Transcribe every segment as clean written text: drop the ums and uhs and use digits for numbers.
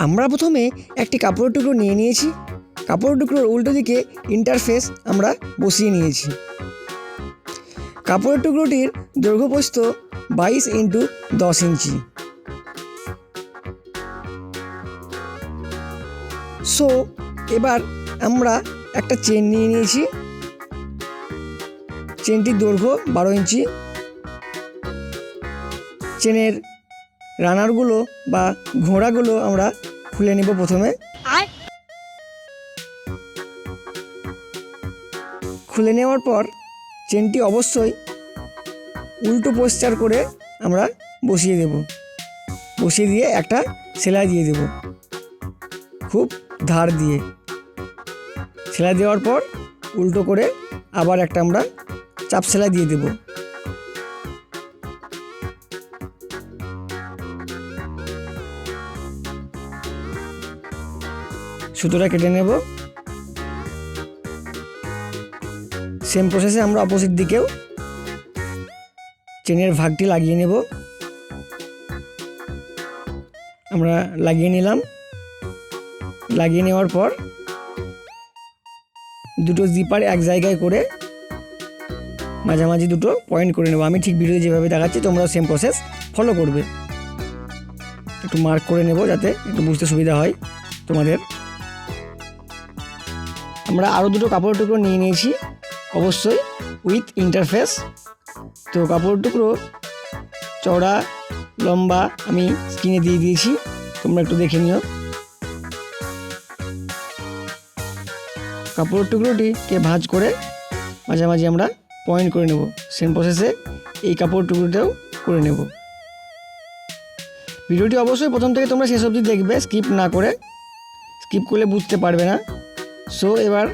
আমরা প্রথমে একটি কাপড়ের টুকরো নিয়ে নিয়েছি। কাপড়ের টুকরোর উল্টো দিকে ইন্টারফেস আমরা বসিয়ে নিয়েছি। কাপড়ের টুকরোটির দৈর্ঘ্যপ্রস্থ 22 × 10 ইঞ্চি। সো এবার আমরা একটা চেন নিয়ে নিয়েছি। চেনটির দৈর্ঘ্য 12 ইঞ্চি। চেনের রানারগুলো বা ঘোড়াগুলো আমরা খুলে নেব প্রথমে। খুলে নেওয়ার পর চেনটি অবশ্যই উল্টো পোস্টার করে আমরা বসিয়ে দেব। বসিয়ে দিয়ে একটা সেলাই দিয়ে দেব, খুব ধার দিয়ে। সেলাই দেওয়ার পর উল্টো করে আবার একটা আমরা চাপ সেলাই দিয়ে দেব। সুতোটা কেটে নেব। সেম প্রসেসে আমরা অপোজিট দিকেও চেনের ভাগটি লাগিয়ে নেব। আমরা লাগিয়ে নিলাম। লাগিয়ে নেওয়ার পর দুটো জিপার এক জায়গায় করে মাঝামাঝি দুটো পয়েন্ট করে নেব। আমি ঠিক ভিডিও যেভাবে দেখাচ্ছি তোমরাও সেম প্রসেস ফলো করবে। একটু মার্ক করে নেব যাতে একটু বুঝতে সুবিধা হয় তোমাদের। আমরা আরও দুটো কাপড়ের টুকরো নিয়ে নিয়েছি, অবশ্যই উইথ ইন্টারফেস। তো কাপড়ের টুকরো চওড়া লম্বা আমি স্ক্রিনে দিয়ে দিয়েছি, তোমরা একটু দেখে নিও। কাপড়ের টুকরোটিকে ভাঁজ করে মাঝামাঝি আমরা পয়েন্ট করে নেব। সেম প্রসেসে এই কাপড়ের টুকরোটাও করে নেব। ভিডিওটি অবশ্যই প্রথম থেকে তোমরা শেষ অবধি দেখবে, স্কিপ না করে। স্কিপ করলে বুঝতে পারবে না। সো এবার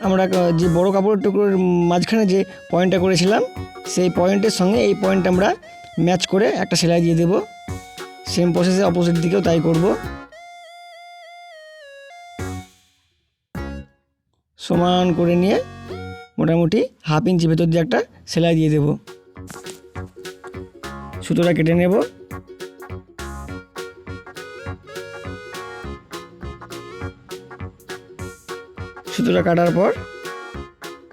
আমরা যে বড় কাপড়ের টুকরোর মাঝখানে যে পয়েন্টটা করেছিলাম সেই পয়েন্টের সঙ্গে এই পয়েন্ট আমরা ম্যাচ করে একটা সেলাই দিয়ে দেব। সেম প্রসেসে অপোজিট দিকেও তাই করব। সমান করে নিয়ে মোটামুটি 1/2 ইঞ্চি ভেতর দিয়ে একটা সেলাই দিয়ে দেব। সুতোটা কেটে নেব। সুতোটা কাটার পর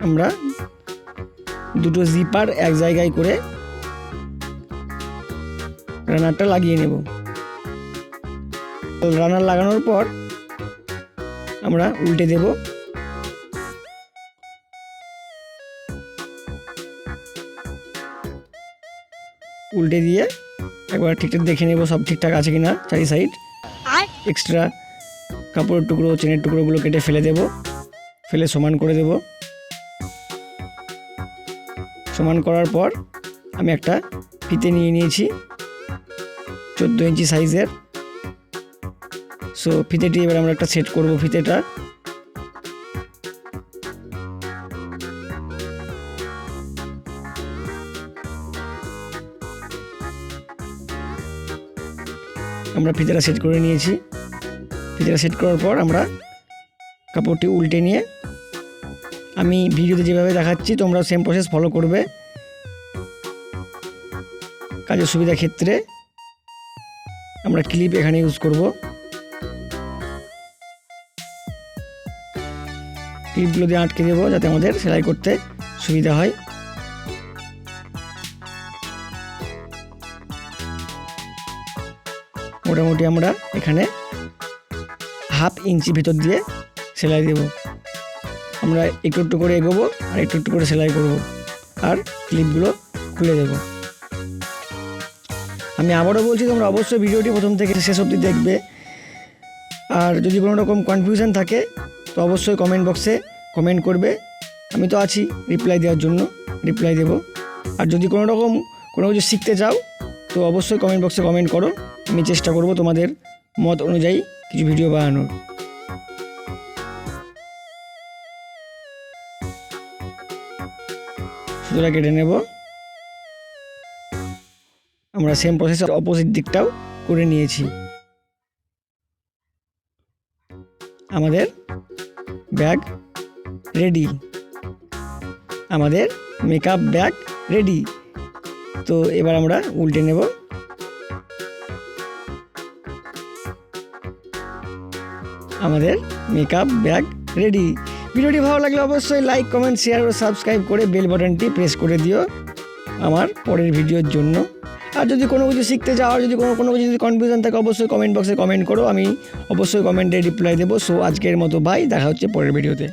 আমরা দুটো জিপার এক জায়গায় করে রানারটা লাগিয়ে নেব। রানার লাগানোর পর আমরা উল্টে দেব। উল্টে দিয়ে একবার ঠিকঠাক দেখে নেব সব ঠিকঠাক আছে কিনা চারি সাইড। এক্সট্রা কাপড়ের টুকরো চেনের টুকরোগুলো কেটে ফেলে দেব। ফেলে সমান করে দেব। সমান করার পর আমি একটা ফিতে নিয়ে নিয়েছি 14 ইঞ্চি সাইজের। সো ফিতেটি এবার আমরা একটা সেট করব। ফিতেটা আমরা ফিতেটা সেট করে নিয়েছি। ফিতেটা সেট করার পর আমরা কাপড়টি উল্টে নিয়ে আমি ভিডিওতে যেভাবে দেখাচ্ছি তোমরা সেম প্রসেস ফলো করবে। কাজের সুবিধা ক্ষেত্রে আমরা ক্লিপ এখানে ইউজ করব। ক্লিপগুলো দিয়ে আটকে দেবো যাতে আমাদের সেলাই করতে সুবিধা হয়। মোটামুটি আমরা এখানে 1/2 ইঞ্চি ভিতর দিয়ে সেলাই দেব। আমরা একটু একটু করে এগোবো আর একটু একটু করে সেলাই করব আর ক্লিপগুলো খুলে দেব। আমি আবারও বলছি তোমরা অবশ্যই ভিডিওটি প্রথম থেকে শেষ অবধি দেখবে। আর যদি কোনো রকম কনফিউশন থাকে তো অবশ্যই কমেন্ট বক্সে কমেন্ট করবে। আমি তো আছি রিপ্লাই দেওয়ার জন্য, রিপ্লাই দেব। আর যদি কোনো রকম কোনো কিছু শিখতে চাও তো অবশ্যই কমেন্ট বক্সে কমেন্ট করো। আমি চেষ্টা করব তোমাদের মত অনুযায়ী কিছু ভিডিও বানানোর। সুতোটা কেটে নেব। আমরা সেম প্রসেস অপোজিট দিকটাও করে নিয়েছি। আমাদের ব্যাগ রেডি, আমাদের মেকআপ ব্যাগ রেডি। তো এবার আমরা উল্টে নেব। আমাদের মেকআপ ব্যাগ রেডি। ভিডিওটি ভালো লাগলে অবশ্যই লাইক, কমেন্ট, শেয়ার ও সাবস্ক্রাইব করে বেল বাটনটি প্রেস করে দিও আমার পরের ভিডিওর জন্য। আর যদি কোনো কিছু শিখতে চাও, আর যদি কোনো কিছু যদি কনফিউশন থাকে, অবশ্যই কমেন্ট বক্সে কমেন্ট করো, আমি অবশ্যই কমেন্টে রিপ্লাই দেবো। সো আজকের মতো বাই, দেখা হচ্ছে পরের ভিডিওতে।